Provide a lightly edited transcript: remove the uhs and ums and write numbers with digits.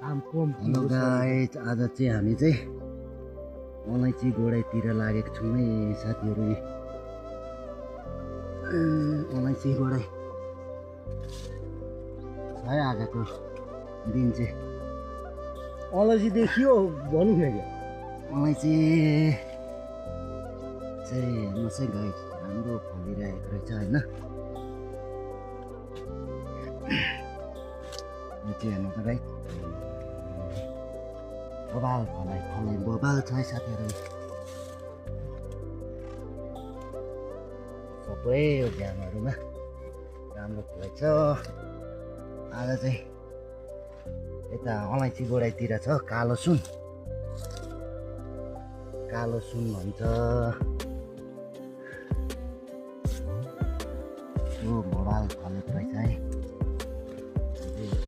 Hello guys, आज चाहिँ हामी चाहिँ अलैँची गोडाइतिर लागेको छौँ है साथीहरू। अलैँची गोडाइ छ है आजको दिन चाहिँ। अलैँची देखियो भनौँ न क्या अलैँची चाहिँ हेर्नुहोस् है गाइस, राम्रो फलिरहेको रहेछ होइन। यो चाहिँ हेर्नु त गाइस, बबाल फलाइ बबाल छ है साथीहरू। सबै यो ड्यामहरूमा राम्रो फलेको छ। आज चाहिँ यता अलैँची गोडाइतिर छ कालो सुन भन्छ। यो बबाल फलेको रहेछ है।